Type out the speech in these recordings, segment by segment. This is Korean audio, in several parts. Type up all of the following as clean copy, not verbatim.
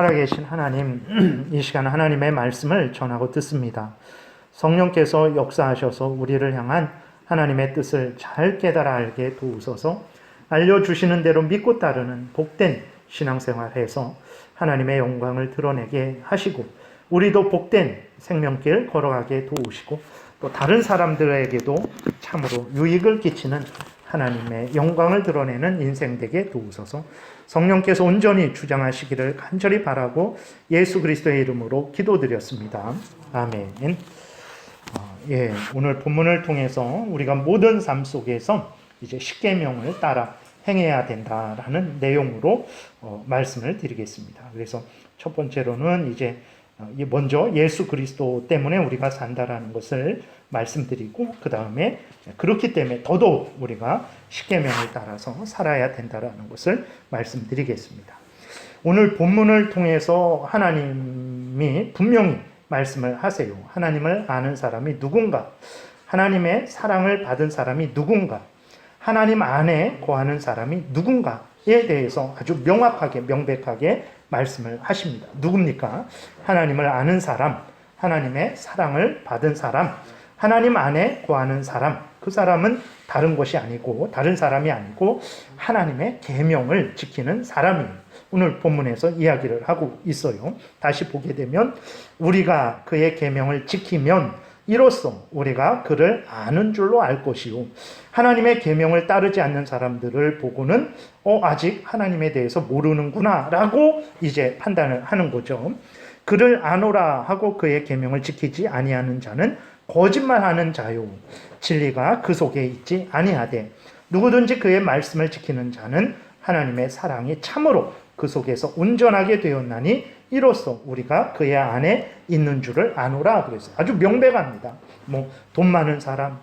살아계신 하나님, 이 시간 하나님의 말씀을 전하고 듣습니다. 성령께서 역사하셔서 우리를 향한 하나님의 뜻을 잘 깨달아 알게 도우소서. 알려주시는 대로 믿고 따르는 복된 신앙생활해서 하나님의 영광을 드러내게 하시고, 우리도 복된 생명길 걸어가게 도우시고, 또 다른 사람들에게도 참으로 유익을 끼치는 하나님의 영광을 드러내는 인생 되게 도우소서. 성령께서 온전히 주장하시기를 간절히 바라고 예수 그리스도의 이름으로 기도드렸습니다. 아멘. 오늘 본문을 통해서 우리가 모든 삶 속에서 이제 십계명을 따라 행해야 된다라는 내용으로 말씀을 드리겠습니다. 그래서 첫 번째로는 이제 먼저 예수 그리스도 때문에 우리가 산다라는 것을 말씀드리고, 그 다음에 그렇기 때문에 더더욱 우리가 십계명을 따라서 살아야 된다라는 것을 말씀드리겠습니다. 오늘 본문을 통해서 하나님이 분명히 말씀을 하세요. 하나님을 아는 사람이 누군가, 하나님의 사랑을 받은 사람이 누군가, 하나님 안에 거하는 사람이 누군가에 대해서 아주 명확하게 명백하게 말씀을 하십니다. 누굽니까? 하나님을 아는 사람, 하나님의 사랑을 받은 사람, 하나님 안에 거하는 사람, 그 사람은 다른 것이 아니고, 다른 사람이 아니고 하나님의 계명을 지키는 사람이에요. 오늘 본문에서 이야기를 하고 있어요. 다시 보게 되면 우리가 그의 계명을 지키면 이로써 우리가 그를 아는 줄로 알 것이요, 하나님의 계명을 따르지 않는 사람들을 보고는 아직 하나님에 대해서 모르는구나 라고 이제 판단을 하는 거죠. 그를 아노라 하고 그의 계명을 지키지 아니하는 자는 거짓말하는 자요, 진리가 그 속에 있지 아니하되 누구든지 그의 말씀을 지키는 자는 하나님의 사랑이 참으로 그 속에서 온전하게 되었나니 이로써 우리가 그의 안에 있는 줄을 아노라. 그래서 아주 명백합니다. 돈 많은 사람,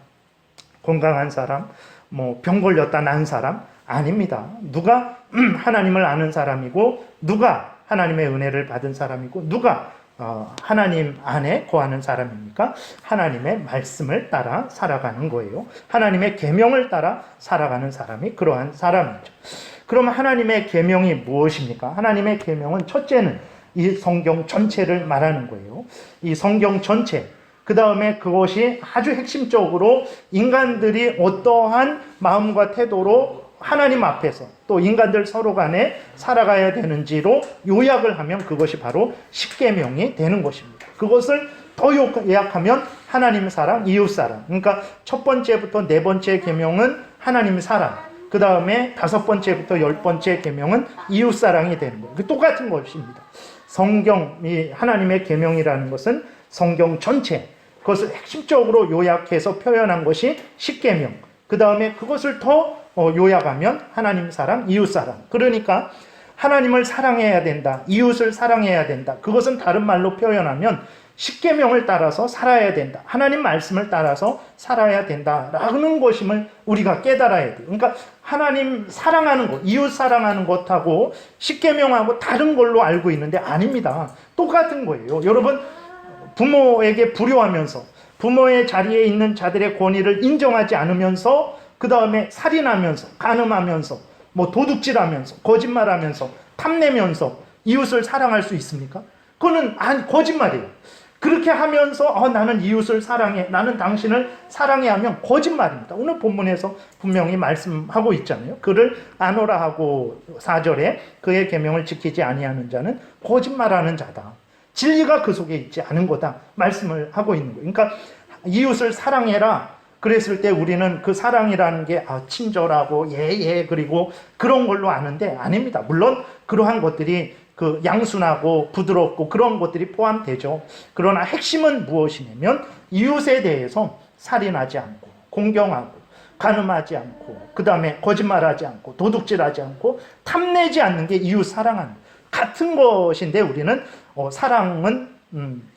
건강한 사람, 병 걸렸다 난 사람 아닙니다. 누가 하나님을 아는 사람이고, 누가 하나님의 은혜를 받은 사람이고, 누가 하나님 안에 거하는 사람입니까? 하나님의 말씀을 따라 살아가는 거예요. 하나님의 계명을 따라 살아가는 사람이 그러한 사람이죠. 그럼 하나님의 계명이 무엇입니까? 하나님의 계명은 첫째는 이 성경 전체를 말하는 거예요. 이 성경 전체, 그 다음에 그것이 아주 핵심적으로 인간들이 어떠한 마음과 태도로 하나님 앞에서 또 인간들 서로 간에 살아가야 되는지로 요약을 하면 그것이 바로 십계명이 되는 것입니다. 그것을 더 요약하면 하나님 사랑, 이웃 사랑. 그러니까 첫 번째부터 네 번째 계명은 하나님 사랑, 그 다음에 다섯 번째부터 열 번째 계명은 이웃 사랑이 되는 거예요. 똑같은 것입니다. 성경이 하나님의 계명이라는 것은 성경 전체, 그것을 핵심적으로 요약해서 표현한 것이 십계명. 그 다음에 그것을 더 요약하면 하나님 사랑, 이웃 사랑. 그러니까 하나님을 사랑해야 된다, 이웃을 사랑해야 된다. 그것은 다른 말로 표현하면 십계명을 따라서 살아야 된다, 하나님 말씀을 따라서 살아야 된다라는 것임을 우리가 깨달아야 돼요. 그러니까 하나님 사랑하는 것, 이웃 사랑하는 것하고 십계명하고 다른 걸로 알고 있는데 아닙니다. 똑같은 거예요. 여러분, 부모에게 불효하면서 부모의 자리에 있는 자들의 권위를 인정하지 않으면서 그 다음에 살인하면서, 간음하면서, 도둑질하면서, 거짓말하면서, 탐내면서 이웃을 사랑할 수 있습니까? 그거는 거짓말이에요. 그렇게 하면서 나는 이웃을 사랑해, 나는 당신을 사랑해 하면 거짓말입니다. 오늘 본문에서 분명히 말씀하고 있잖아요. 그를 아노라 하고 4절에 그의 계명을 지키지 아니하는 자는 거짓말하는 자다, 진리가 그 속에 있지 않은 거다 말씀을 하고 있는 거예요. 그러니까 이웃을 사랑해라 그랬을 때 우리는 그 사랑이라는 게 친절하고 그리고 그런 걸로 아는데 아닙니다. 물론 그러한 것들이 그 양순하고 부드럽고 그런 것들이 포함되죠. 그러나 핵심은 무엇이냐면 이웃에 대해서 살인하지 않고, 공경하고, 간음하지 않고, 그 다음에 거짓말하지 않고, 도둑질하지 않고, 탐내지 않는 게 이웃 사랑하는 같은 것인데, 우리는 사랑은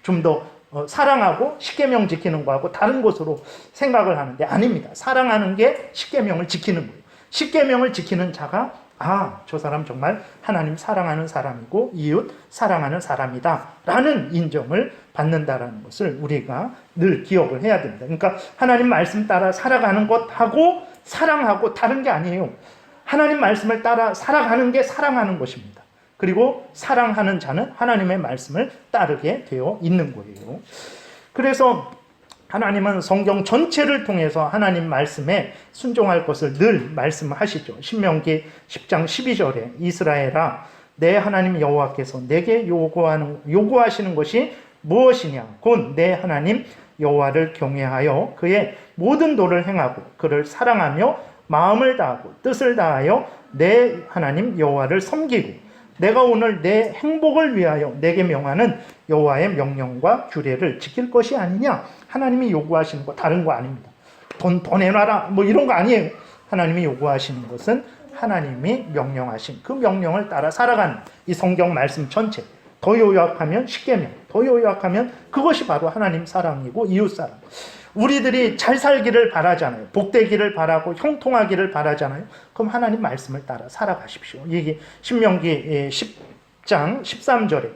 좀 더 사랑하고 십계명 지키는 거하고 다른 것으로 생각을 하는데 아닙니다. 사랑하는 게 십계명을 지키는 거예요. 십계명을 지키는 자가 저 사람 정말 하나님 사랑하는 사람이고 이웃 사랑하는 사람이다 라는 인정을 받는다라는 것을 우리가 늘 기억을 해야 됩니다. 그러니까 하나님 말씀 따라 살아가는 것하고 사랑하고 다른 게 아니에요. 하나님 말씀을 따라 살아가는 게 사랑하는 것입니다. 그리고 사랑하는 자는 하나님의 말씀을 따르게 되어 있는 거예요. 그래서 하나님은 성경 전체를 통해서 하나님 말씀에 순종할 것을 늘 말씀하시죠. 신명기 10장 12절에 이스라엘아 내 하나님 여호와께서 내게 요구하시는 것이 무엇이냐 곧 내 하나님 여호와를 경외하여 그의 모든 도를 행하고 그를 사랑하며 마음을 다하고 뜻을 다하여 내 하나님 여호와를 섬기고 내가 오늘 내 행복을 위하여 내게 명하는 여호와의 명령과 규례를 지킬 것이 아니냐. 하나님이 요구하시는 거 다른 거 아닙니다. 돈 내놔라 뭐 이런 거 아니에요. 하나님이 요구하시는 것은 하나님이 명령하신 그 명령을 따라 살아가는 이 성경 말씀 전체. 더 요약하면 십계명, 더 요약하면 그것이 바로 하나님 사랑이고 이웃 사랑. 우리들이 잘 살기를 바라잖아요. 복되기를 바라고 형통하기를 바라잖아요. 그럼 하나님 말씀을 따라 살아가십시오. 이게 신명기 10장 13절에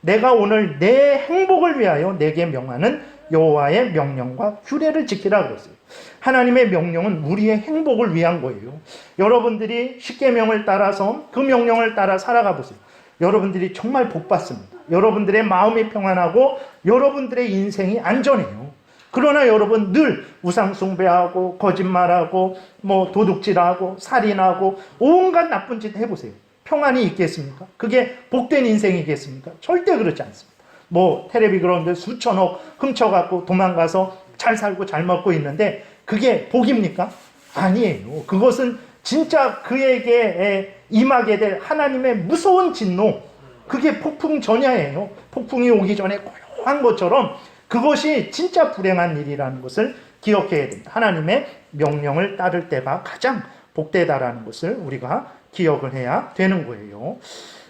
내가 오늘 내 행복을 위하여 내게 명하는 여호와의 명령과 규례를 지키라고 했어요. 하나님의 명령은 우리의 행복을 위한 거예요. 여러분들이 십계명을 따라서 그 명령을 따라 살아가 보세요. 여러분들이 정말 복 받습니다. 여러분들의 마음이 평안하고 여러분들의 인생이 안전해요. 그러나 여러분 늘 우상 숭배하고 거짓말하고 뭐 도둑질하고 살인하고 온갖 나쁜 짓 해보세요. 평안이 있겠습니까? 그게 복된 인생이겠습니까? 절대 그렇지 않습니다. 뭐 텔레비 그런데 수천억 훔쳐갖고 도망가서 잘 살고 잘 먹고 있는데 그게 복입니까? 아니에요. 그것은 진짜 그에게 임하게 될 하나님의 무서운 진노, 그게 폭풍 전야예요. 폭풍이 오기 전에 고요한 것처럼 그것이 진짜 불행한 일이라는 것을 기억해야 됩니다. 하나님의 명령을 따를 때가 가장 복되다라는 것을 우리가 기억을 해야 되는 거예요.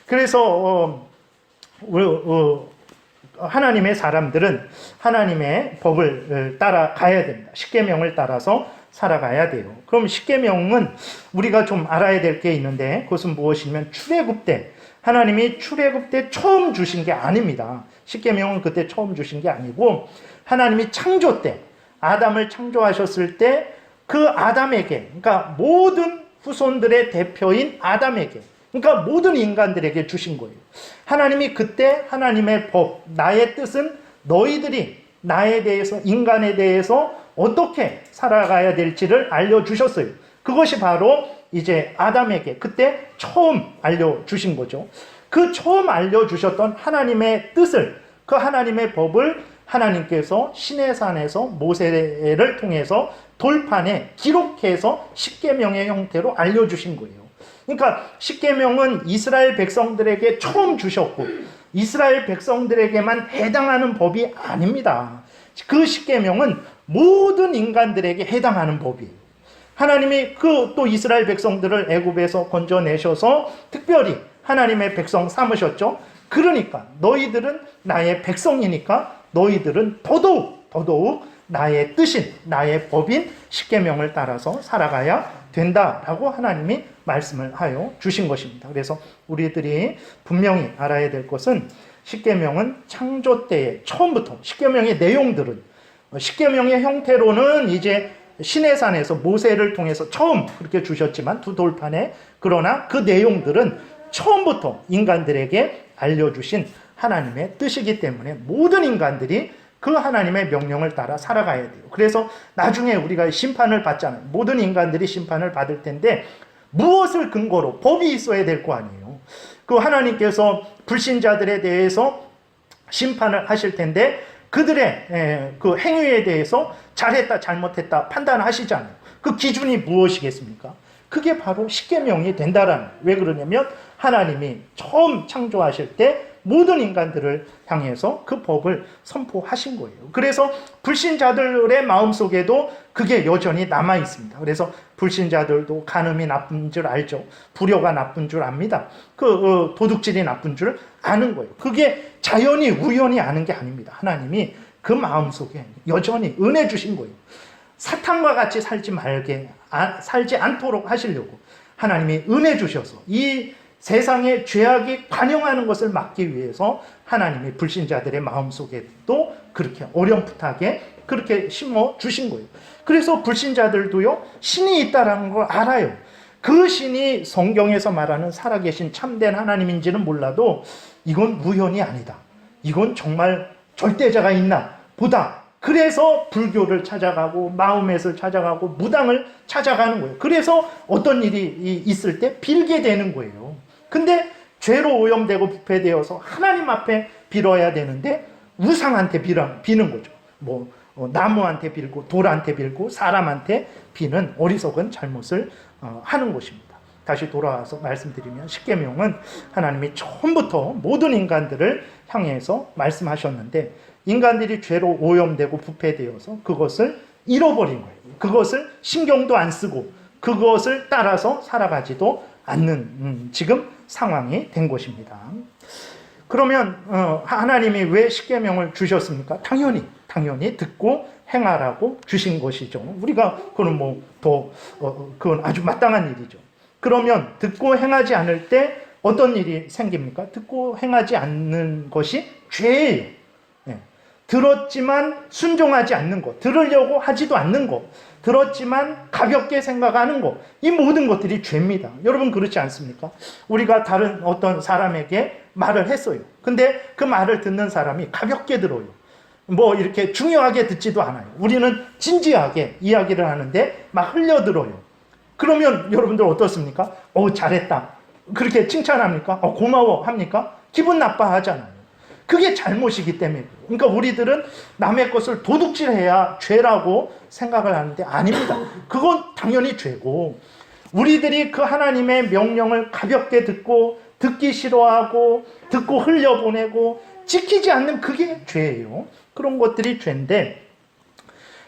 그래서 하나님의 사람들은 하나님의 법을 따라가야 됩니다. 십계명을 따라서 살아가야 돼요. 그럼 십계명은 우리가 좀 알아야 될 게 있는데 그것은 무엇이냐면 출애굽 때 하나님이 출애굽 때 처음 주신 게 아닙니다. 십계명은 그때 처음 주신 게 아니고 하나님이 창조 때 아담을 창조하셨을 때 그 아담에게 그러니까 모든 후손들의 대표인 아담에게 그러니까 모든 인간들에게 주신 거예요. 하나님이 그때 하나님의 법, 나의 뜻은 너희들이 나에 대해서 인간에 대해서 어떻게 살아가야 될지를 알려주셨어요. 그것이 바로 이제 아담에게 그때 처음 알려주신 거죠. 그 처음 알려주셨던 하나님의 뜻을 그 하나님의 법을 하나님께서 시내산에서 모세를 통해서 돌판에 기록해서 십계명의 형태로 알려주신 거예요. 그러니까 십계명은 이스라엘 백성들에게 처음 주셨고 이스라엘 백성들에게만 해당하는 법이 아닙니다. 그 십계명은 모든 인간들에게 해당하는 법이에요. 하나님이 그 또 이스라엘 백성들을 애굽에서 건져내셔서 특별히 하나님의 백성 삼으셨죠. 그러니까 너희들은 나의 백성이니까 너희들은 더더욱 나의 뜻인 나의 법인 십계명을 따라서 살아가야 된다라고 하나님이 말씀을 하여 주신 것입니다. 그래서 우리들이 분명히 알아야 될 것은 십계명은 창조 때에 처음부터 십계명의 내용들은 십계명의 형태로는 이제 시내산에서 모세를 통해서 처음 그렇게 주셨지만 두 돌판에 그러나 그 내용들은 처음부터 인간들에게 알려주신 하나님의 뜻이기 때문에 모든 인간들이 그 하나님의 명령을 따라 살아가야 돼요. 그래서 나중에 우리가 심판을 받잖아요. 모든 인간들이 심판을 받을 텐데 무엇을 근거로 법이 있어야 될 거 아니에요. 그 하나님께서 불신자들에 대해서 심판을 하실 텐데 그들의 그 행위에 대해서 잘했다 잘못했다 판단하시잖아요. 그 기준이 무엇이겠습니까? 그게 바로 십계명이 된다라는 거예요. 왜 그러냐면 하나님이 처음 창조하실 때 모든 인간들을 향해서 그 법을 선포하신 거예요. 그래서 불신자들의 마음속에도 그게 여전히 남아 있습니다. 그래서 불신자들도 간음이 나쁜 줄 알죠. 불효가 나쁜 줄 압니다. 도둑질이 나쁜 줄 아는 거예요. 그게 자연히 우연히 아는 게 아닙니다. 하나님이 그 마음속에 여전히 은혜 주신 거예요. 사탄과 같이 살지 않도록 하시려고 하나님이 은혜 주셔서 이 세상의 죄악이 관영하는 것을 막기 위해서 하나님이 불신자들의 마음속에도 그렇게 어렴풋하게 그렇게 심어 주신 거예요. 그래서 불신자들도요 신이 있다라는 걸 알아요. 그 신이 성경에서 말하는 살아계신 참된 하나님인지는 몰라도 이건 우연이 아니다. 이건 정말 절대자가 있나 보다. 그래서 불교를 찾아가고 마호멧을 찾아가고 무당을 찾아가는 거예요. 그래서 어떤 일이 있을 때 빌게 되는 거예요. 근데 죄로 오염되고 부패되어서 하나님 앞에 빌어야 되는데 우상한테 비는 거죠. 나무한테 빌고 돌한테 빌고 사람한테 비는 어리석은 잘못을 하는 것입니다. 다시 돌아와서 말씀드리면 십계명은 하나님이 처음부터 모든 인간들을 향해서 말씀하셨는데 인간들이 죄로 오염되고 부패되어서 그것을 잃어버린 거예요. 그것을 신경도 안 쓰고 그것을 따라서 살아가지도 않는 지금 상황이 된 것입니다. 그러면 하나님이 왜 십계명을 주셨습니까? 당연히 듣고 행하라고 주신 것이죠. 우리가 그건 그건 아주 마땅한 일이죠. 그러면 듣고 행하지 않을 때 어떤 일이 생깁니까? 듣고 행하지 않는 것이 죄예요. 들었지만 순종하지 않는 것, 들으려고 하지도 않는 것, 들었지만 가볍게 생각하는 것, 이 모든 것들이 죄입니다. 여러분 그렇지 않습니까? 우리가 다른 어떤 사람에게 말을 했어요. 근데 그 말을 듣는 사람이 가볍게 들어요. 이렇게 중요하게 듣지도 않아요. 우리는 진지하게 이야기를 하는데 막 흘려들어요. 그러면 여러분들 어떻습니까? 잘했다. 그렇게 칭찬합니까? 고마워 합니까? 기분 나빠하잖아요. 그게 잘못이기 때문에. 그러니까 우리들은 남의 것을 도둑질해야 죄라고 생각을 하는데 아닙니다. 그건 당연히 죄고 우리들이 그 하나님의 명령을 가볍게 듣기 싫어하고 듣고 흘려보내고 지키지 않는 그게 죄예요. 그런 것들이 죄인데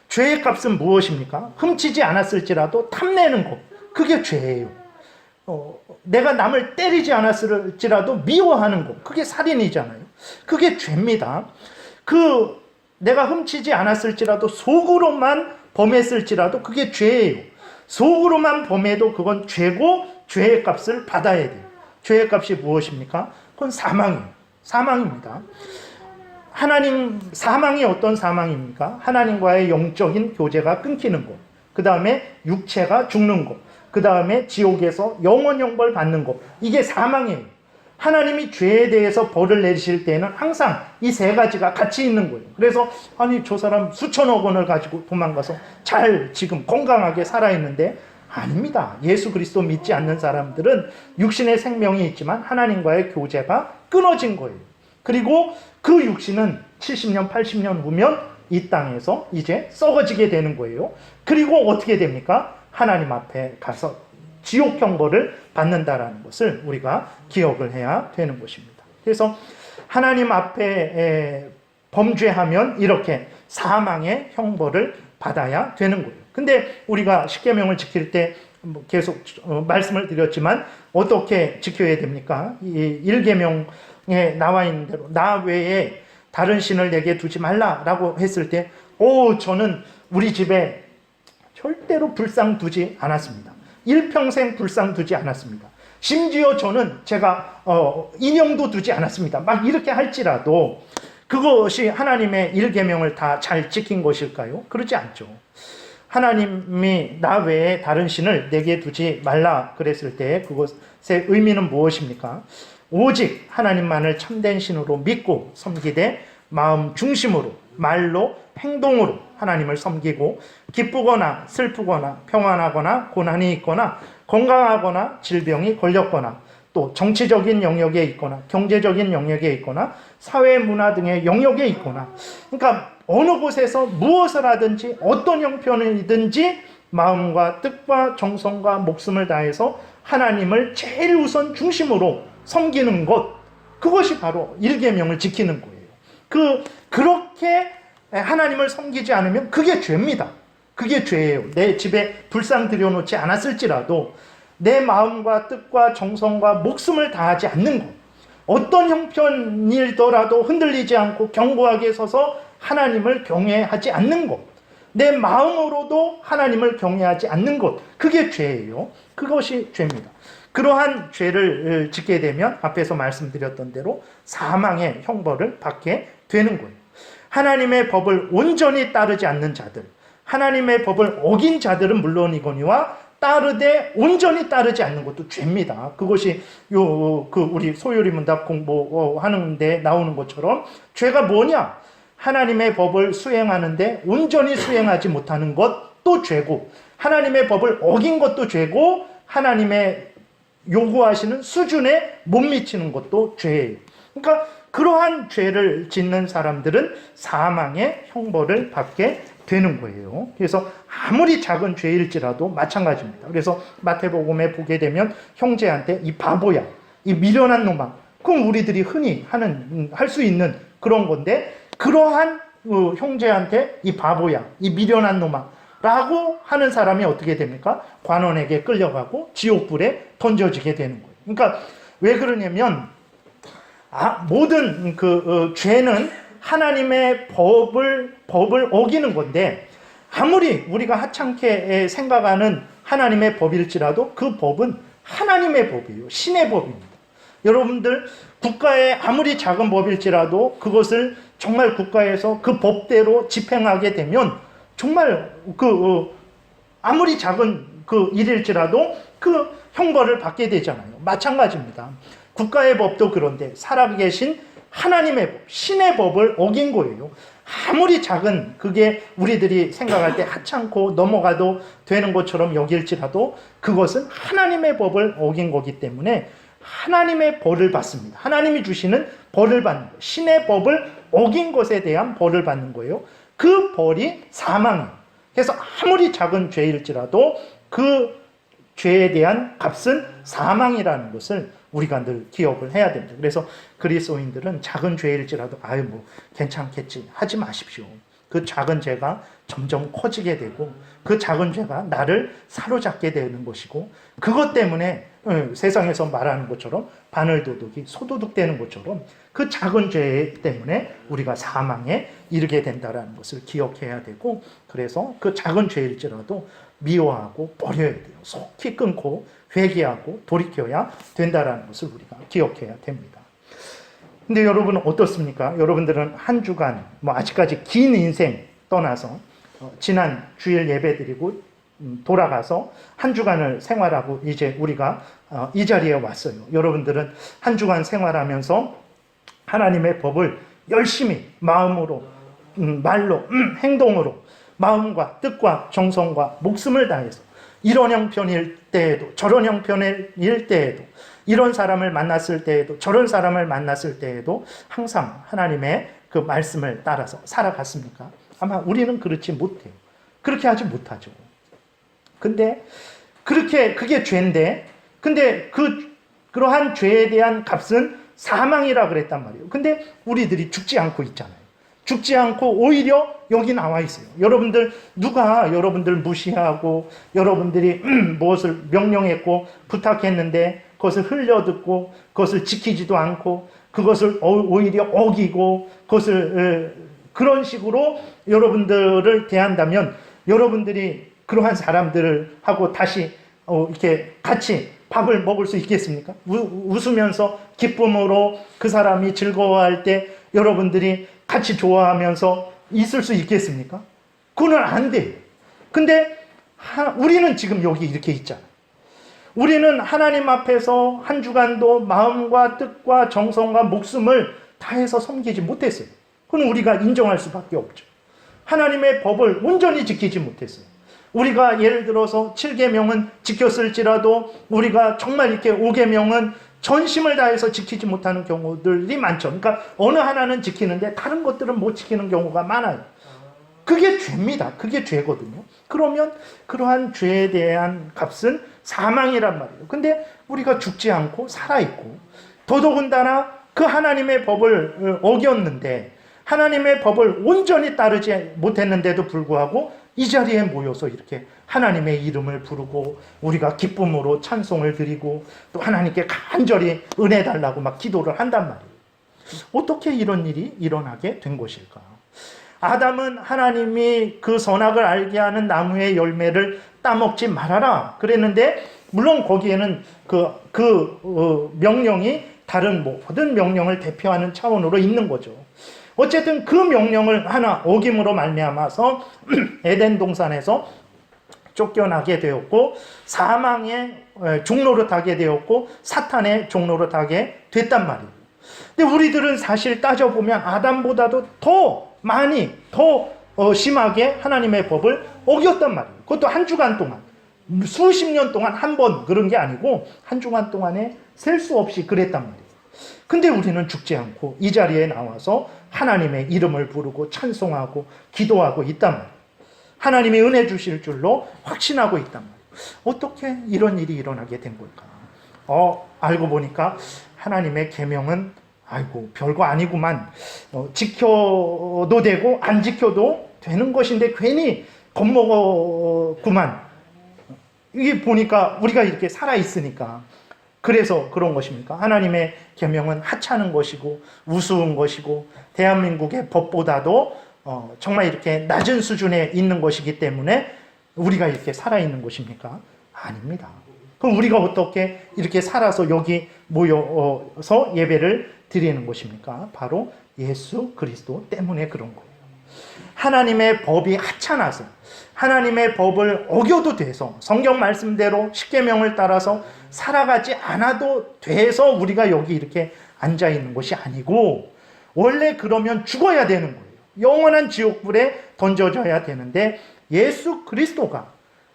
죄의 값은 무엇입니까? 훔치지 않았을지라도 탐내는 것, 그게 죄예요. 내가 남을 때리지 않았을지라도 미워하는 것, 그게 살인이잖아요. 그게 죄입니다. 내가 훔치지 않았을지라도 속으로만 범했을지라도 그게 죄예요. 속으로만 범해도 그건 죄고 죄의 값을 받아야 돼요. 죄의 값이 무엇입니까? 그건 사망이에요. 사망입니다. 사망이 어떤 사망입니까? 하나님과의 영적인 교제가 끊기는 것. 그 다음에 육체가 죽는 것. 그 다음에 지옥에서 영원 형벌 받는 것. 이게 사망이에요. 하나님이 죄에 대해서 벌을 내리실 때는 항상 이 세 가지가 같이 있는 거예요. 그래서 저 사람 수천억 원을 가지고 도망가서 지금 건강하게 살아있는데 아닙니다. 예수 그리스도 믿지 않는 사람들은 육신의 생명이 있지만 하나님과의 교제가 끊어진 거예요. 그리고 그 육신은 70년, 80년 후면 이 땅에서 이제 썩어지게 되는 거예요. 그리고 어떻게 됩니까? 하나님 앞에 가서 지옥 형벌을 받는다라는 것을 우리가 기억을 해야 되는 것입니다. 그래서 하나님 앞에 범죄하면 이렇게 사망의 형벌을 받아야 되는 거예요. 근데 우리가 십계명을 지킬 때 계속 말씀을 드렸지만 어떻게 지켜야 됩니까? 이 1계명에 나와 있는 대로 나 외에 다른 신을 내게 두지 말라라고 했을 때 저는 우리 집에 절대로 불상 두지 않았습니다. 일평생 불상 두지 않았습니다. 심지어 저는 제가 인형도 두지 않았습니다. 막 이렇게 할지라도 그것이 하나님의 1계명을 다 잘 지킨 것일까요? 그렇지 않죠. 하나님이 나 외에 다른 신을 내게 두지 말라 그랬을 때 그것의 의미는 무엇입니까? 오직 하나님만을 참된 신으로 믿고 섬기되 마음 중심으로 말로 행동으로 하나님을 섬기고 기쁘거나 슬프거나 평안하거나 고난이 있거나 건강하거나 질병이 걸렸거나 또 정치적인 영역에 있거나 경제적인 영역에 있거나 사회 문화 등의 영역에 있거나 그러니까 어느 곳에서 무엇을 하든지 어떤 형편이든지 마음과 뜻과 정성과 목숨을 다해서 하나님을 제일 우선 중심으로 섬기는 것 그것이 바로 1계명을 지키는 거예요. 그렇게 하나님을 섬기지 않으면 그게 죄입니다. 그게 죄예요. 내 집에 불상 들여놓지 않았을지라도 내 마음과 뜻과 정성과 목숨을 다하지 않는 것. 어떤 형편이더라도 흔들리지 않고 견고하게 서서 하나님을 경외하지 않는 것. 내 마음으로도 하나님을 경외하지 않는 것. 그게 죄예요. 그것이 죄입니다. 그러한 죄를 짓게 되면 앞에서 말씀드렸던 대로 사망의 형벌을 받게 되는 거예요. 하나님의 법을 온전히 따르지 않는 자들, 하나님의 법을 어긴 자들은 물론이거니와 따르되 온전히 따르지 않는 것도 죄입니다. 그것이 우리 소요리 문답 공부하는데 나오는 것처럼 죄가 뭐냐? 하나님의 법을 수행하는데 온전히 수행하지 못하는 것도 죄고, 하나님의 법을 어긴 것도 죄고, 하나님의 요구하시는 수준에 못 미치는 것도 죄예요. 그러니까 그러한 죄를 짓는 사람들은 사망의 형벌을 받게 되는 거예요. 그래서 아무리 작은 죄일지라도 마찬가지입니다. 그래서 마태복음에 보게 되면 형제한테 이 바보야, 이 미련한 놈아, 그럼 우리들이 흔히 할 수 있는 그런 건데, 그러한 형제한테 이 바보야, 이 미련한 놈아 라고 하는 사람이 어떻게 됩니까? 관원에게 끌려가고 지옥불에 던져지게 되는 거예요. 그러니까 왜 그러냐면 모든 죄는 하나님의 법을 어기는 건데, 아무리 우리가 하찮게 생각하는 하나님의 법일지라도 그 법은 하나님의 법이에요. 신의 법입니다. 여러분들, 국가의 아무리 작은 법일지라도 그것을 정말 국가에서 그 법대로 집행하게 되면 정말 아무리 작은 일일지라도 그 형벌을 받게 되잖아요. 마찬가지입니다. 국가의 법도 그런데 살아계신 하나님의 법, 신의 법을 어긴 거예요. 아무리 작은, 그게 우리들이 생각할 때 하찮고 넘어가도 되는 것처럼 여길지라도 그것은 하나님의 법을 어긴 거기 때문에 하나님의 벌을 받습니다. 하나님이 주시는 벌을 받는 거예요. 신의 법을 어긴 것에 대한 벌을 받는 거예요. 그 벌이 사망이에요. 그래서 아무리 작은 죄일지라도 그 죄에 대한 값은 사망이라는 것을 우리가 늘 기억을 해야 됩니다. 그래서 그리스도인들은 작은 죄일지라도 괜찮겠지 하지 마십시오. 그 작은 죄가 점점 커지게 되고 그 작은 죄가 나를 사로잡게 되는 것이고, 그것 때문에 세상에서 말하는 것처럼 바늘도둑이 소도둑 되는 것처럼 그 작은 죄 때문에 우리가 사망에 이르게 된다는 것을 기억해야 되고, 그래서 그 작은 죄일지라도 미워하고 버려야 돼요. 속히 끊고 회개하고 돌이켜야 된다는 것을 우리가 기억해야 됩니다. 근데 여러분은 어떻습니까? 여러분들은 한 주간, 아직까지 긴 인생 떠나서 지난 주일 예배 드리고 돌아가서 한 주간을 생활하고 이제 우리가 이 자리에 왔어요. 여러분들은 한 주간 생활하면서 하나님의 법을 열심히 마음으로, 말로, 행동으로, 마음과 뜻과 정성과 목숨을 다해서 이런 형편일 때에도 저런 형편일 때에도 이런 사람을 만났을 때에도 저런 사람을 만났을 때에도 항상 하나님의 그 말씀을 따라서 살아갔습니까? 아마 우리는 그렇지 못해요. 그렇게 하지 못하죠. 근데 그게 죄인데, 근데 그러한 죄에 대한 값은 사망이라 그랬단 말이에요. 근데 우리들이 죽지 않고 있잖아요. 죽지 않고 오히려 여기 나와 있어요. 누가 여러분들 무시하고 여러분들이 무엇을 명령했고 부탁했는데 그것을 흘려듣고 그것을 지키지도 않고 그것을 오히려 어기고 그것을 그런 식으로 여러분들을 대한다면, 여러분들이 그러한 사람들하고 다시 이렇게 같이 밥을 먹을 수 있겠습니까? 웃으면서 기쁨으로 그 사람이 즐거워할 때 여러분들이 같이 좋아하면서 있을 수 있겠습니까? 그건 안 돼요. 근데 우리는 지금 여기 이렇게 있잖아요. 우리는 하나님 앞에서 한 주간도 마음과 뜻과 정성과 목숨을 다해서 섬기지 못했어요. 그건 우리가 인정할 수밖에 없죠. 하나님의 법을 온전히 지키지 못했어요. 우리가 예를 들어서 7계명은 지켰을지라도 우리가 정말 이렇게 5계명은 전심을 다해서 지키지 못하는 경우들이 많죠. 그러니까 어느 하나는 지키는데 다른 것들은 못 지키는 경우가 많아요. 그게 죄입니다. 그게 죄거든요. 그러면 그러한 죄에 대한 값은 사망이란 말이에요. 근데 우리가 죽지 않고 살아있고, 더더군다나 그 하나님의 법을 어겼는데, 하나님의 법을 온전히 따르지 못했는데도 불구하고 이 자리에 모여서 이렇게 하나님의 이름을 부르고 우리가 기쁨으로 찬송을 드리고 또 하나님께 간절히 은혜 달라고 막 기도를 한단 말이에요. 어떻게 이런 일이 일어나게 된 것일까? 아담은 하나님이 그 선악을 알게 하는 나무의 열매를 따먹지 말아라 그랬는데, 물론 거기에는 명령이 다른 모든 명령을 대표하는 차원으로 있는 거죠. 어쨌든 그 명령을 하나 어김으로 말미암아서 에덴 동산에서 쫓겨나게 되었고 사망의 종로로 타게 되었고 사탄의 종로로 타게 됐단 말이에요. 근데 우리들은 사실 따져보면 아담보다도 더 많이 더 심하게 하나님의 법을 어겼단 말이에요. 그것도 한 주간 동안, 수십 년 동안 한 번 그런 게 아니고 한 주간 동안에 셀 수 없이 그랬단 말이에요. 근데 우리는 죽지 않고 이 자리에 나와서 하나님의 이름을 부르고 찬송하고 기도하고 있단 말이에요. 하나님이 은혜 주실 줄로 확신하고 있단 말이에요. 어떻게 이런 일이 일어나게 된 걸까? 알고 보니까 하나님의 계명은 아이고 별거 아니구만. 지켜도 되고 안 지켜도 되는 것인데 괜히 겁먹었구만. 이게 보니까 우리가 이렇게 살아있으니까 그래서 그런 것입니까? 하나님의 계명은 하찮은 것이고 우스운 것이고 대한민국의 법보다도 정말 이렇게 낮은 수준에 있는 것이기 때문에 우리가 이렇게 살아있는 것입니까? 아닙니다. 그럼 우리가 어떻게 이렇게 살아서 여기 모여서 예배를 드리는 것입니까? 바로 예수 그리스도 때문에 그런 거예요. 하나님의 법이 하찮아서 하나님의 법을 어겨도 돼서 성경 말씀대로 십계명을 따라서 살아가지 않아도 돼서 우리가 여기 이렇게 앉아 있는 것이 아니고 원래 그러면 죽어야 되는 거예요. 영원한 지옥불에 던져져야 되는데 예수 그리스도가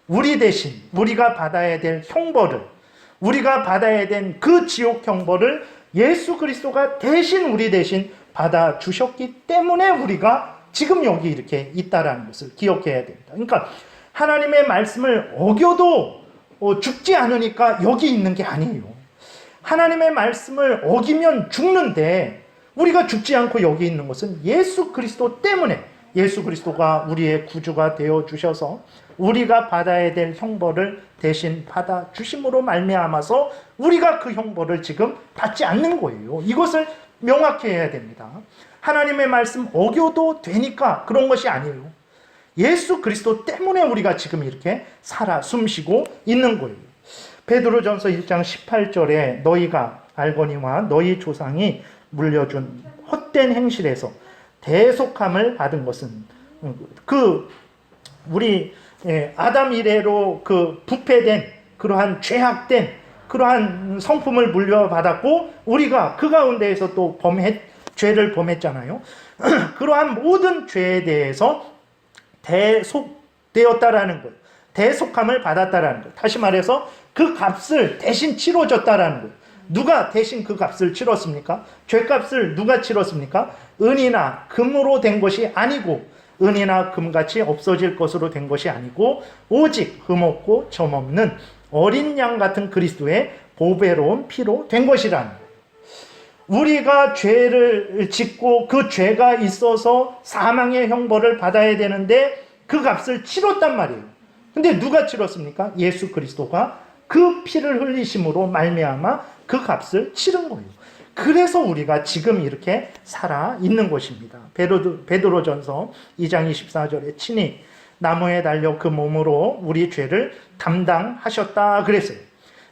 우리 대신 우리가 받아야 될 형벌을 우리가 받아야 된 그 지옥 형벌을 예수 그리스도가 대신 우리 대신 받아주셨기 때문에 우리가 지금 여기 이렇게 있다라는 것을 기억해야 됩니다. 그러니까 하나님의 말씀을 어겨도 죽지 않으니까 여기 있는 게 아니에요. 하나님의 말씀을 어기면 죽는데 우리가 죽지 않고 여기 있는 것은 예수 그리스도 때문에 예수 그리스도가 우리의 구주가 되어주셔서 우리가 받아야 될 형벌을 대신 받아주심으로 말미암아서 우리가 그 형벌을 지금 받지 않는 거예요. 이것을 명확히 해야 됩니다. 하나님의 말씀 어겨도 되니까 그런 것이 아니에요. 예수 그리스도 때문에 우리가 지금 이렇게 살아 숨쉬고 있는 거예요. 베드로전서 1장 18절에 너희가 알거니와 너희 조상이 물려준 헛된 행실에서 대속함을 받은 것은 우리 아담 이래로 부패된 그러한 죄악된 그러한 성품을 물려받았고 우리가 그 가운데에서 또 죄를 범했잖아요. 그러한 모든 죄에 대해서 대속되었다라는 것, 대속함을 받았다라는 것. 다시 말해서 그 값을 대신 치러졌다라는 것. 누가 대신 그 값을 치렀습니까? 죄값을 누가 치렀습니까? 은이나 금으로 된 것이 아니고 은이나 금같이 없어질 것으로 된 것이 아니고 오직 흠없고 점없는 어린 양 같은 그리스도의 보배로운 피로 된 것이라는 거예요. 우리가 죄를 짓고 그 죄가 있어서 사망의 형벌을 받아야 되는데 그 값을 치렀단 말이에요. 근데 누가 치렀습니까? 예수 그리스도가 그 피를 흘리심으로 말미암아 그 값을 치른 거예요. 그래서 우리가 지금 이렇게 살아 있는 것입니다. 베드로전서 2장 24절에 친히 나무에 달려 그 몸으로 우리 죄를 담당하셨다 그랬어요.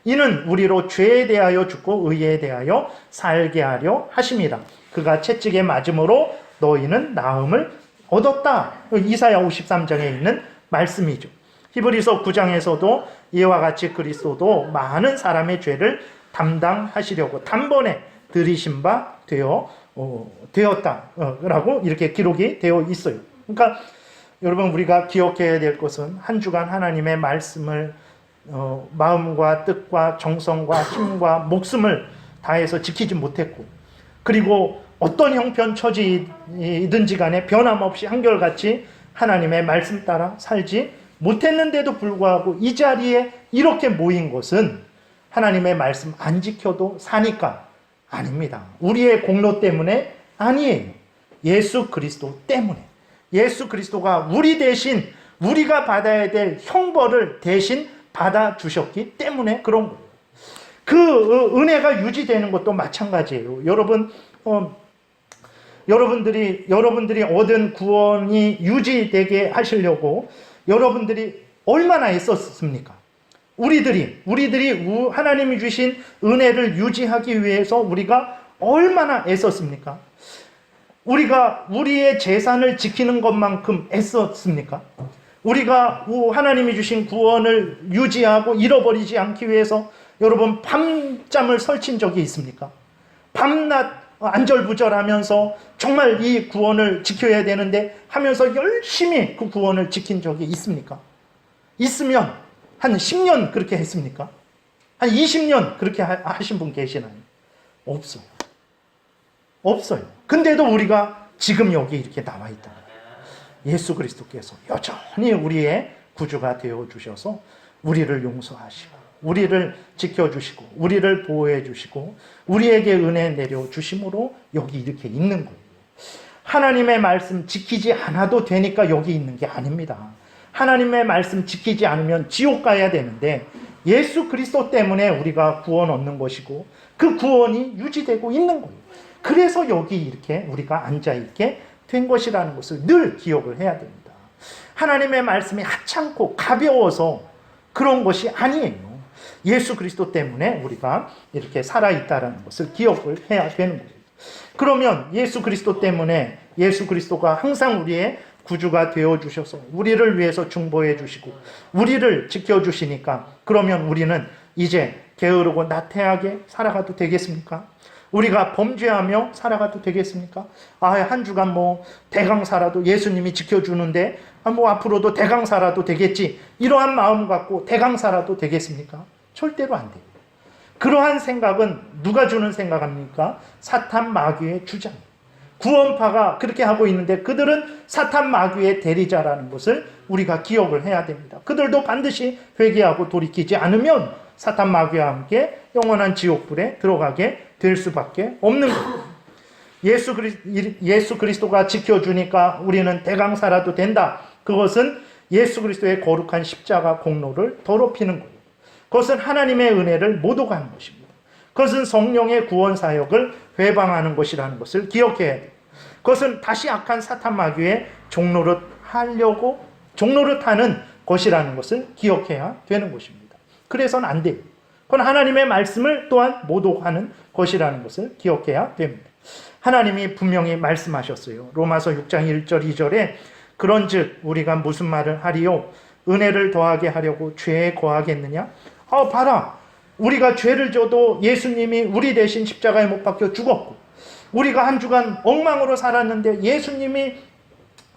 이는 우리로 죄에 대하여 죽고 의에 대하여 살게 하려 하심이라. 그가 채찍에 맞음으로 너희는 나음을 얻었다. 이사야 53장에 있는 말씀이죠. 히브리서 9장에서도 이와 같이 그리스도도 많은 사람의 죄를 담당하시려고 단번에 들이신 바 되었다라고 이렇게 기록이 되어 있어요. 그러니까 여러분 우리가 기억해야 될 것은 한 주간 하나님의 말씀을 마음과 뜻과 정성과 힘과 목숨을 다해서 지키지 못했고 그리고 어떤 형편처지든지 간에 변함없이 한결같이 하나님의 말씀 따라 살지 못했는데도 불구하고 이 자리에 이렇게 모인 것은 하나님의 말씀 안 지켜도 사니까 아닙니다. 우리의 공로 때문에 아니에요. 예수 그리스도 때문에. 예수 그리스도가 우리 대신 우리가 받아야 될 형벌을 대신 받아주셨기 때문에 그런 거예요. 그 은혜가 유지되는 것도 마찬가지예요. 여러분들이 얻은 구원이 유지되게 하시려고 여러분들이 얼마나 애썼습니까? 우리들이 하나님이 주신 은혜를 유지하기 위해서 우리가 얼마나 애썼습니까? 우리가 우리의 재산을 지키는 것만큼 애썼습니까? 우리가 하나님이 주신 구원을 유지하고 잃어버리지 않기 위해서 여러분 밤잠을 설친 적이 있습니까? 밤낮 안절부절하면서 정말 이 구원을 지켜야 되는데 하면서 열심히 그 구원을 지킨 적이 있습니까? 있으면 한 10년 그렇게 했습니까? 한 20년 그렇게 하신 분 계시나요? 없어요. 없어요. 근데도 우리가 지금 여기 이렇게 나와 있다. 예수 그리스도께서 여전히 우리의 구주가 되어 주셔서 우리를 용서하시고 우리를 지켜주시고 우리를 보호해 주시고 우리에게 은혜 내려주심으로 여기 이렇게 있는 거예요. 하나님의 말씀 지키지 않아도 되니까 여기 있는 게 아닙니다. 하나님의 말씀 지키지 않으면 지옥 가야 되는데 예수 그리스도 때문에 우리가 구원 얻는 것이고 그 구원이 유지되고 있는 거예요. 그래서 여기 이렇게 우리가 앉아있게 된 것이라는 것을 늘 기억을 해야 됩니다. 하나님의 말씀이 하찮고 가벼워서 그런 것이 아니에요. 예수 그리스도 때문에 우리가 이렇게 살아있다는 것을 기억을 해야 되는 거예요. 그러면 예수 그리스도 때문에 예수 그리스도가 항상 우리의 구주가 되어주셔서 우리를 위해서 중보해 주시고 우리를 지켜주시니까 그러면 우리는 이제 게으르고 나태하게 살아가도 되겠습니까? 우리가 범죄하며 살아가도 되겠습니까? 한 주간 대강사라도 예수님이 지켜주는데 앞으로도 대강사라도 되겠지, 이러한 마음 갖고 대강사라도 되겠습니까? 절대로 안 돼요. 그러한 생각은 누가 주는 생각입니까? 사탄 마귀의 주장. 구원파가 그렇게 하고 있는데 그들은 사탄 마귀의 대리자라는 것을 우리가 기억을 해야 됩니다. 그들도 반드시 회개하고 돌이키지 않으면 사탄 마귀와 함께 영원한 지옥불에 들어가게 될 수밖에 없는 거예요. 예수 그리스도가 지켜주니까 우리는 대강사라도 된다. 그것은 예수 그리스도의 거룩한 십자가 공로를 더럽히는 거예요. 그것은 하나님의 은혜를 모독하는 것입니다. 그것은 성령의 구원 사역을 회방하는 것이라는 것을 기억해야 돼요. 그것은 다시 악한 사탄 마귀의 종노릇하는 것이라는 것을 기억해야 되는 것입니다. 그래서는 안 돼요. 그건 하나님의 말씀을 또한 모독하는 것이라는 것을 기억해야 됩니다. 하나님이 분명히 말씀하셨어요. 로마서 6장 1절 2절에 그런즉 우리가 무슨 말을 하리요? 은혜를 더하게 하려고 죄에 거하겠느냐? 봐라. 우리가 죄를 져도 예수님이 우리 대신 십자가에 못 박혀 죽었고 우리가 한 주간 엉망으로 살았는데 예수님이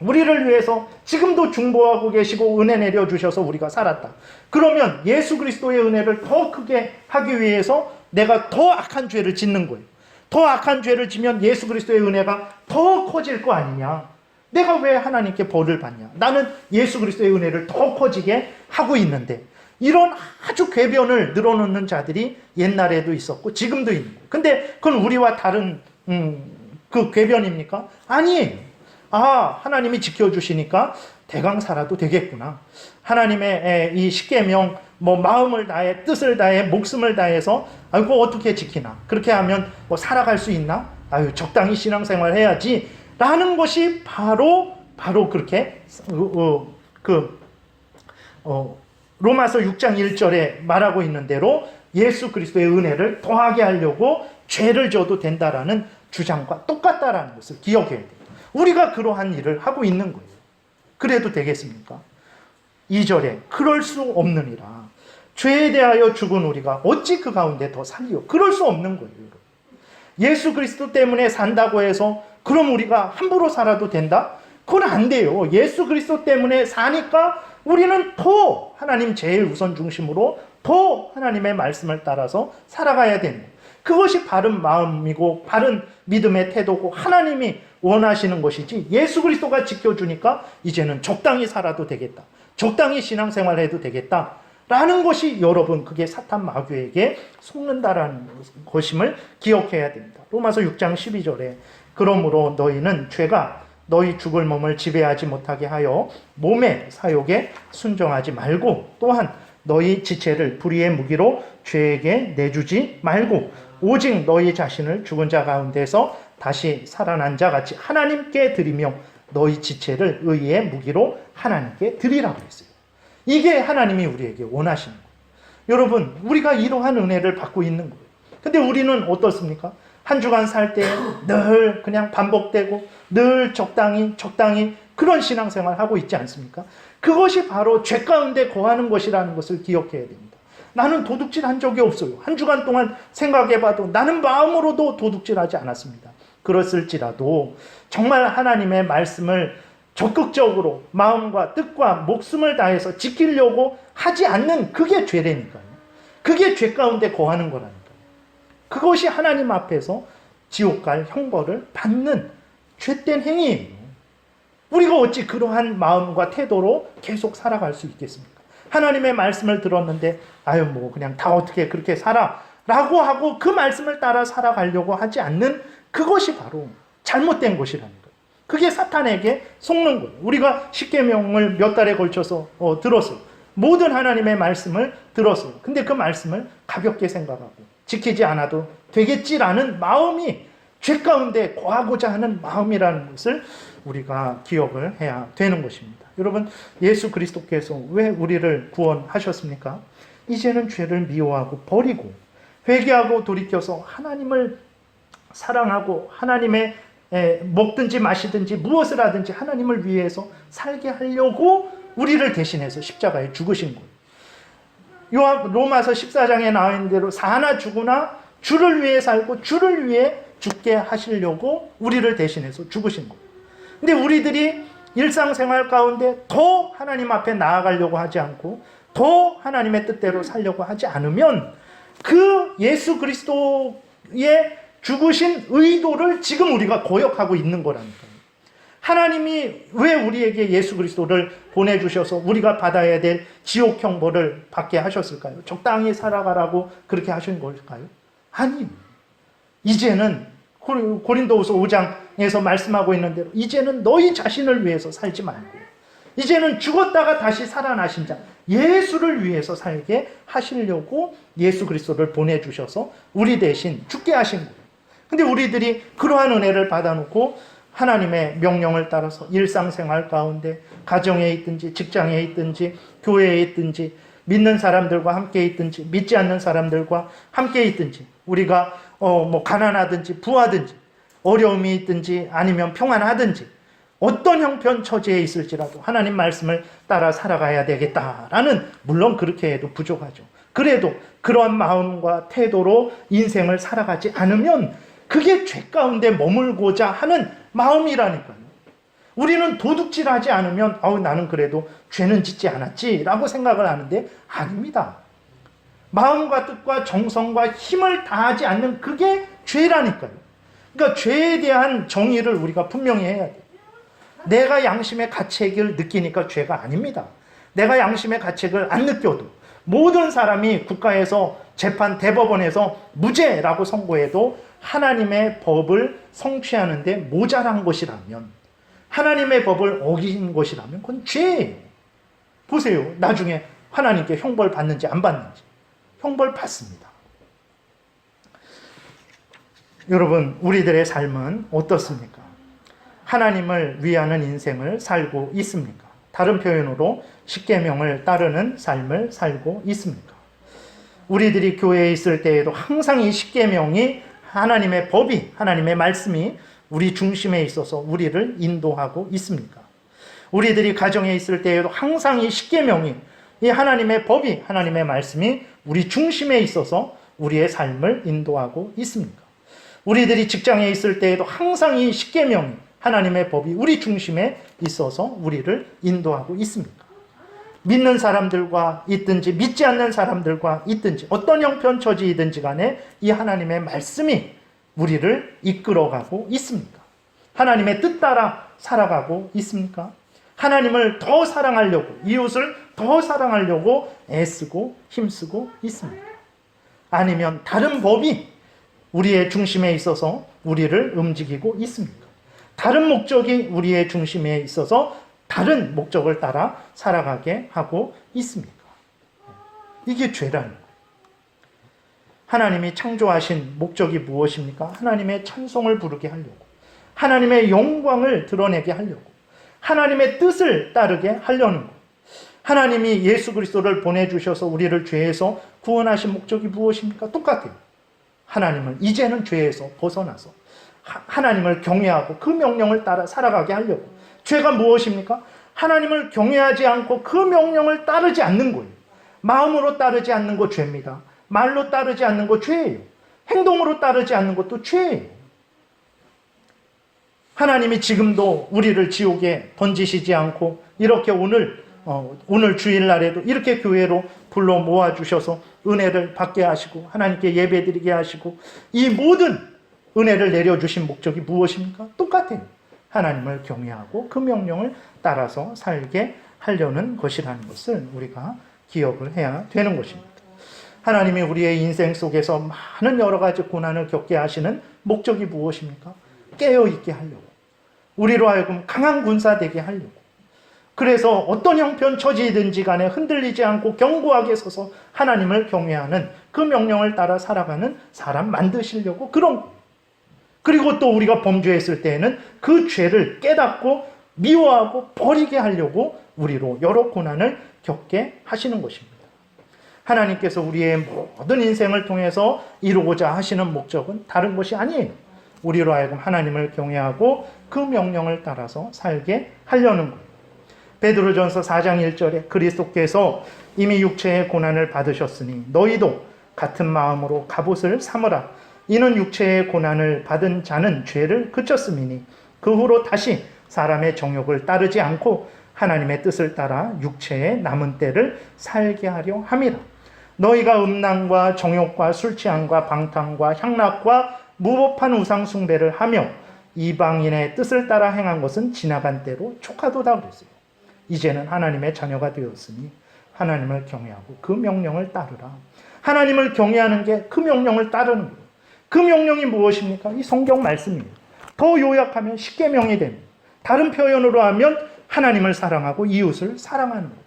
우리를 위해서 지금도 중보하고 계시고 은혜 내려주셔서 우리가 살았다. 그러면 예수 그리스도의 은혜를 더 크게 하기 위해서 내가 더 악한 죄를 짓는 거예요. 더 악한 죄를 지면 예수 그리스도의 은혜가 더 커질 거 아니냐. 내가 왜 하나님께 벌을 받냐. 나는 예수 그리스도의 은혜를 더 커지게 하고 있는데 이런 아주 궤변을 늘어놓는 자들이 옛날에도 있었고 지금도 있는 거예요. 근데 그건 우리와 다른 그 궤변입니까? 아니에요. 하나님이 지켜주시니까 대강사라도 되겠구나. 하나님의 이 십계명 마음을 다해 뜻을 다해 목숨을 다해서 어떻게 지키나. 그렇게 하면 살아갈 수 있나? 적당히 신앙생활 해야지 라는 것이 바로 그렇게 로마서 6장 1절에 말하고 있는 대로 예수 그리스도의 은혜를 더하게 하려고 죄를 져도 된다라는 주장과 똑같다라는 것을 기억해야 돼요. 우리가 그러한 일을 하고 있는 거예요. 그래도 되겠습니까? 2절에 그럴 수 없느니라. 죄에 대하여 죽은 우리가 어찌 그 가운데 더 살리요? 그럴 수 없는 거예요. 예수 그리스도 때문에 산다고 해서 그럼 우리가 함부로 살아도 된다? 그건 안 돼요. 예수 그리스도 때문에 사니까 우리는 더 하나님 제일 우선 중심으로 더 하나님의 말씀을 따라서 살아가야 되는 거예요. 그것이 바른 마음이고 바른 믿음의 태도고 하나님이 원하시는 것이지 예수 그리스도가 지켜주니까 이제는 적당히 살아도 되겠다. 적당히 신앙생활 해도 되겠다. 라는 것이 여러분 그게 사탄 마귀에게 속는다라는 것임을 기억해야 됩니다. 로마서 6장 12절에 그러므로 너희는 죄가 너희 죽을 몸을 지배하지 못하게 하여 몸의 사욕에 순종하지 말고 또한 너희 지체를 불의의 무기로 죄에게 내주지 말고 오직 너희 자신을 죽은 자 가운데서 다시 살아난 자 같이 하나님께 드리며 너희 지체를 의의 무기로 하나님께 드리라고 했어요. 이게 하나님이 우리에게 원하시는 거예요. 여러분 우리가 이러한 은혜를 받고 있는 거예요. 근데 우리는 어떻습니까? 한 주간 살 때 늘 그냥 반복되고 늘 적당히 그런 신앙생활 하고 있지 않습니까? 그것이 바로 죄 가운데 거하는 것이라는 것을 기억해야 됩니다. 나는 도둑질한 적이 없어요. 한 주간 동안 생각해봐도 나는 마음으로도 도둑질하지 않았습니다. 그랬을지라도 정말 하나님의 말씀을 적극적으로 마음과 뜻과 목숨을 다해서 지키려고 하지 않는 그게 죄라니까요. 그게 죄 가운데 거하는 거라니까요. 그것이 하나님 앞에서 지옥 갈 형벌을 받는 죄된 행위예요. 우리가 어찌 그러한 마음과 태도로 계속 살아갈 수 있겠습니까? 하나님의 말씀을 들었는데 아유 뭐 그냥 다 어떻게 그렇게 살아 라고 하고 그 말씀을 따라 살아가려고 하지 않는 그것이 바로 잘못된 것이라는 거예요. 그게 사탄에게 속는 거예요. 우리가 십계명을 몇 달에 걸쳐서 들었어요. 모든 하나님의 말씀을 들었어요. 근데 그 말씀을 가볍게 생각하고 지키지 않아도 되겠지라는 마음이 죄 가운데 거하고자 하는 마음이라는 것을 우리가 기억을 해야 되는 것입니다. 여러분, 예수 그리스도께서 왜 우리를 구원하셨습니까? 이제는 죄를 미워하고 버리고 회개하고 돌이켜서 하나님을 사랑하고 하나님의 먹든지 마시든지 무엇을 하든지 하나님을 위해서 살게 하려고 우리를 대신해서 십자가에 죽으신 거예요. 로마서 14장에 나와 있는 대로 사나 죽으나 주를 위해 살고 주를 위해 죽게 하시려고 우리를 대신해서 죽으신 거예요. 근데 우리들이 일상생활 가운데 더 하나님 앞에 나아가려고 하지 않고 더 하나님의 뜻대로 살려고 하지 않으면 그 예수 그리스도의 죽으신 의도를 지금 우리가 거역하고 있는 거라니까요. 하나님이 왜 우리에게 예수 그리스도를 보내주셔서 우리가 받아야 될 지옥 형벌을 받게 하셨을까요? 적당히 살아가라고 그렇게 하신 걸까요? 아니요. 이제는 고린도후서 5장에서 말씀하고 있는 대로 이제는 너희 자신을 위해서 살지 말고 이제는 죽었다가 다시 살아나신 자 예수를 위해서 살게 하시려고 예수 그리스도를 보내주셔서 우리 대신 죽게 하신 거예요. 근데 우리들이 그러한 은혜를 받아놓고 하나님의 명령을 따라서 일상생활 가운데 가정에 있든지 직장에 있든지 교회에 있든지 믿는 사람들과 함께 있든지 믿지 않는 사람들과 함께 있든지 우리가 뭐 가난하든지 부하든지 어려움이 있든지 아니면 평안하든지 어떤 형편 처지에 있을지라도 하나님 말씀을 따라 살아가야 되겠다라는 물론 그렇게 해도 부족하죠. 그래도 그러한 마음과 태도로 인생을 살아가지 않으면 그게 죄 가운데 머물고자 하는 마음이라니까요. 우리는 도둑질하지 않으면 나는 그래도 죄는 짓지 않았지 라고 생각을 하는데 아닙니다. 마음과 뜻과 정성과 힘을 다하지 않는 그게 죄라니까요. 그러니까 죄에 대한 정의를 우리가 분명히 해야 돼요. 내가 양심의 가책을 느끼니까 죄가 아닙니다. 내가 양심의 가책을 안 느껴도 모든 사람이 국가에서 재판 대법원에서 무죄라고 선고해도 하나님의 법을 성취하는데 모자란 것이라면 하나님의 법을 어긴 것이라면 그건 죄예요. 보세요. 나중에 하나님께 형벌 받는지 안 받는지. 형벌 받습니다. 여러분, 우리들의 삶은 어떻습니까? 하나님을 위하는 인생을 살고 있습니까? 다른 표현으로 십계명을 따르는 삶을 살고 있습니까? 우리들이 교회에 있을 때에도 항상 이 십계명이 하나님의 법이, 하나님의 말씀이 우리 중심에 있어서 우리를 인도하고 있습니까? 우리들이 가정에 있을 때에도 항상 이 십계명이, 이 하나님의 법이, 하나님의 말씀이 우리 중심에 있어서 우리의 삶을 인도하고 있습니까? 우리들이 직장에 있을 때에도 항상 이 십계명이, 하나님의 법이 우리 중심에 있어서 우리를 인도하고 있습니까? 믿는 사람들과 있든지 믿지 않는 사람들과 있든지 어떤 형편 처지이든지 간에 이 하나님의 말씀이 우리를 이끌어가고 있습니까? 하나님의 뜻 따라 살아가고 있습니까? 하나님을 더 사랑하려고, 이웃을 더 사랑하려고 애쓰고 힘쓰고 있습니까? 아니면 다른 법이 우리의 중심에 있어서 우리를 움직이고 있습니까? 다른 목적이 우리의 중심에 있어서 다른 목적을 따라 살아가게 하고 있습니까? 이게 죄라는 거예요. 하나님이 창조하신 목적이 무엇입니까? 하나님의 찬송을 부르게 하려고, 하나님의 영광을 드러내게 하려고, 하나님의 뜻을 따르게 하려는 거예요. 하나님이 예수 그리스도를 보내주셔서 우리를 죄에서 구원하신 목적이 무엇입니까? 똑같아요. 하나님을 이제는 죄에서 벗어나서 하나님을 경외하고 그 명령을 따라 살아가게 하려고. 죄가 무엇입니까? 하나님을 경외하지 않고 그 명령을 따르지 않는 거예요. 마음으로 따르지 않는 거 죄입니다. 말로 따르지 않는 거 죄예요. 행동으로 따르지 않는 것도 죄예요. 하나님이 지금도 우리를 지옥에 던지시지 않고 이렇게 오늘 주일날에도 이렇게 교회로 불러 모아주셔서 은혜를 받게 하시고 하나님께 예배드리게 하시고 이 모든 은혜를 내려주신 목적이 무엇입니까? 똑같아요. 하나님을 경외하고 그 명령을 따라서 살게 하려는 것이라는 것을 우리가 기억을 해야 되는 것입니다. 하나님이 우리의 인생 속에서 많은 여러 가지 고난을 겪게 하시는 목적이 무엇입니까? 깨어있게 하려고. 우리로 하여금 강한 군사 되게 하려고. 그래서 어떤 형편 처지든지 간에 흔들리지 않고 견고하게 서서 하나님을 경외하는 그 명령을 따라 살아가는 사람 만드시려고 그런. 그리고 또 우리가 범죄했을 때에는 그 죄를 깨닫고 미워하고 버리게 하려고 우리로 여러 고난을 겪게 하시는 것입니다. 하나님께서 우리의 모든 인생을 통해서 이루고자 하시는 목적은 다른 것이 아니에요. 우리로 하여금 하나님을 경외하고 그 명령을 따라서 살게 하려는 거예요. 베드로전서 4장 1절에 그리스도께서 이미 육체의 고난을 받으셨으니 너희도 같은 마음으로 갑옷을 삼으라. 이는 육체의 고난을 받은 자는 죄를 그쳤음이니 그 후로 다시 사람의 정욕을 따르지 않고 하나님의 뜻을 따라 육체의 남은 때를 살게 하려 함이라. 너희가 음란과 정욕과 술취함과 방탕과 향락과 무법한 우상 숭배를 하며 이방인의 뜻을 따라 행한 것은 지나간 때로 촉하도다 그랬어요. 이제는 하나님의 자녀가 되었으니 하나님을 경외하고 그 명령을 따르라. 하나님을 경외하는 게 그 명령을 따르는 거예요. 그 명령이 무엇입니까? 이 성경 말씀이에요. 더 요약하면 십계명이 됩니다. 다른 표현으로 하면 하나님을 사랑하고 이웃을 사랑하는 거예요.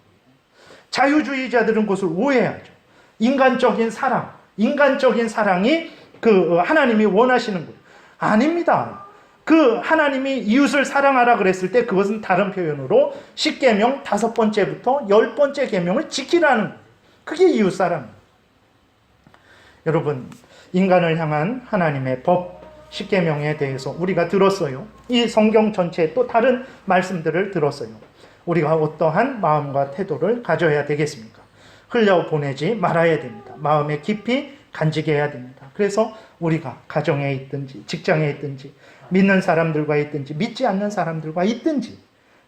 자유주의자들은 그것을 오해하죠. 인간적인 사랑이 그 하나님이 원하시는 거예요. 아닙니다. 그 하나님이 이웃을 사랑하라 그랬을 때 그것은 다른 표현으로 십계명 5번째부터 10번째 계명을 지키라는 거예요. 그게 이웃 사랑이에요. 여러분, 인간을 향한 하나님의 법 십계명에 대해서 우리가 들었어요. 이 성경 전체에 또 다른 말씀들을 들었어요. 우리가 어떠한 마음과 태도를 가져야 되겠습니까? 흘려보내지 말아야 됩니다. 마음에 깊이 간직해야 해야 됩니다. 그래서 우리가 가정에 있든지 직장에 있든지 믿는 사람들과 있든지 믿지 않는 사람들과 있든지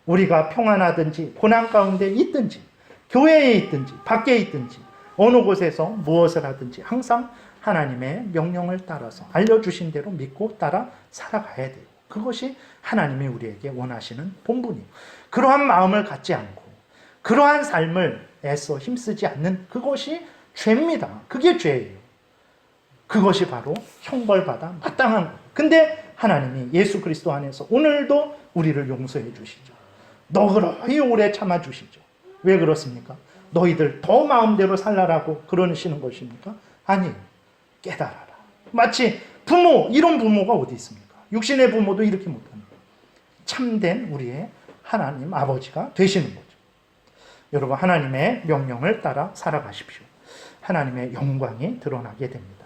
우리가 평안하든지 고난 가운데 있든지 교회에 있든지 밖에 있든지 어느 곳에서 무엇을 하든지 항상 하나님의 명령을 따라서 알려주신 대로 믿고 따라 살아가야 돼요. 그것이 하나님이 우리에게 원하시는 본분이에요. 그러한 마음을 갖지 않고 그러한 삶을 애써 힘쓰지 않는 그것이 죄입니다. 그게 죄예요. 그것이 바로 형벌받아 마땅한 거예요. 근데 하나님이 예수 그리스도 안에서 오늘도 우리를 용서해 주시죠. 너그러이 오래 참아 주시죠. 왜 그렇습니까? 너희들 더 마음대로 살라라고 그러시는 것입니까? 아니에요. 깨달아라. 마치 부모, 이런 부모가 어디 있습니까? 육신의 부모도 이렇게 못합니다. 참된 우리의 하나님 아버지가 되시는 거죠. 여러분, 하나님의 명령을 따라 살아가십시오. 하나님의 영광이 드러나게 됩니다.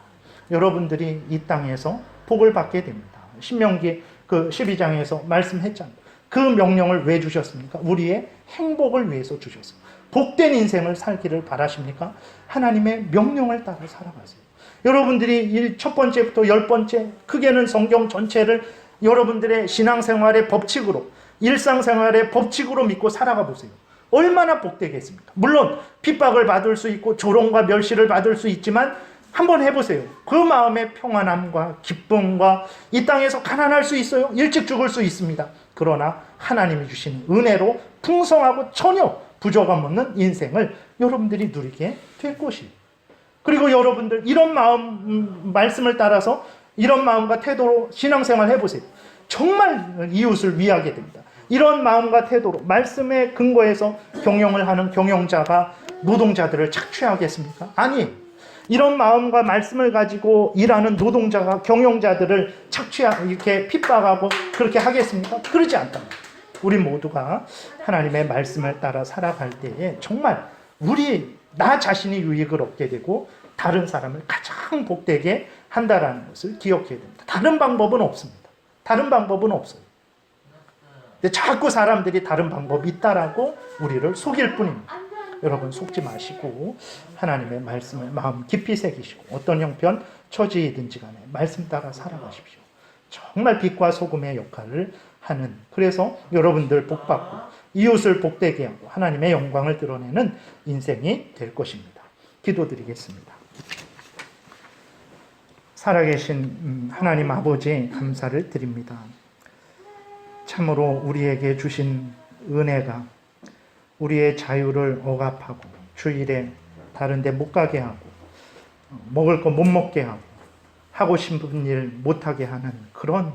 여러분들이 이 땅에서 복을 받게 됩니다. 신명기 12장에서 말씀했잖아요. 그 명령을 왜 주셨습니까? 우리의 행복을 위해서 주셨어요. 복된 인생을 살기를 바라십니까? 하나님의 명령을 따라 살아가세요. 여러분들이 첫 번째부터 10번째, 크게는 성경 전체를 여러분들의 신앙생활의 법칙으로, 일상생활의 법칙으로 믿고 살아가 보세요. 얼마나 복되겠습니까? 물론 핍박을 받을 수 있고 조롱과 멸시를 받을 수 있지만 한번 해보세요. 그 마음의 평안함과 기쁨과 이 땅에서 가난할 수 있어요. 일찍 죽을 수 있습니다. 그러나 하나님이 주시는 은혜로 풍성하고 전혀 부족함 없는 인생을 여러분들이 누리게 될 것이에요. 그리고 여러분들 이런 마음, 말씀을 따라서 이런 마음과 태도로 신앙생활 해보세요. 정말 이웃을 위하게 됩니다. 이런 마음과 태도로 말씀의 근거에서 경영을 하는 경영자가 노동자들을 착취하겠습니까? 아니, 이런 마음과 말씀을 가지고 일하는 노동자가 경영자들을 이렇게 핍박하고 그렇게 하겠습니까? 그러지 않다. 우리 모두가 하나님의 말씀을 따라 살아갈 때에 정말 나 자신이 유익을 얻게 되고 다른 사람을 가장 복되게 한다라는 것을 기억해야 됩니다. 다른 방법은 없습니다. 다른 방법은 없어요. 근데 자꾸 사람들이 다른 방법이 있다라고 우리를 속일 뿐입니다. 여러분 속지 마시고 하나님의 말씀을 마음 깊이 새기시고 어떤 형편 처지이든지 간에 말씀 따라 살아가십시오. 정말 빛과 소금의 역할을 하는, 그래서 여러분들 복받고 이웃을 복되게 하고 하나님의 영광을 드러내는 인생이 될 것입니다. 기도드리겠습니다. 살아계신 하나님 아버지 감사를 드립니다. 참으로 우리에게 주신 은혜가 우리의 자유를 억압하고 주일에 다른 데 못 가게 하고 먹을 거 못 먹게 하고 하고 싶은 일 못하게 하는 그런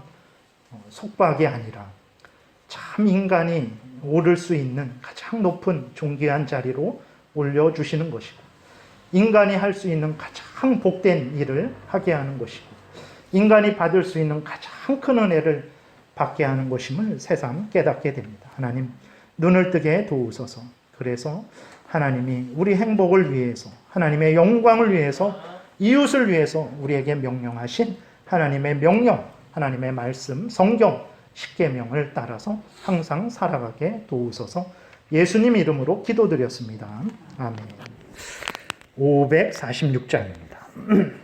속박이 아니라 참 인간이 오를 수 있는 가장 높은 존귀한 자리로 올려주시는 것이고 인간이 할 수 있는 가장 복된 일을 하게 하는 것이고 인간이 받을 수 있는 가장 큰 은혜를 받게 하는 것임을 새삼 깨닫게 됩니다. 하나님 눈을 뜨게 도우소서. 그래서 하나님이 우리 행복을 위해서 하나님의 영광을 위해서 이웃을 위해서 우리에게 명령하신 하나님의 명령, 하나님의 말씀, 성경, 십계명을 따라서 항상 살아가게 도우소서. 예수님 이름으로 기도드렸습니다. 아멘. 546장입니다.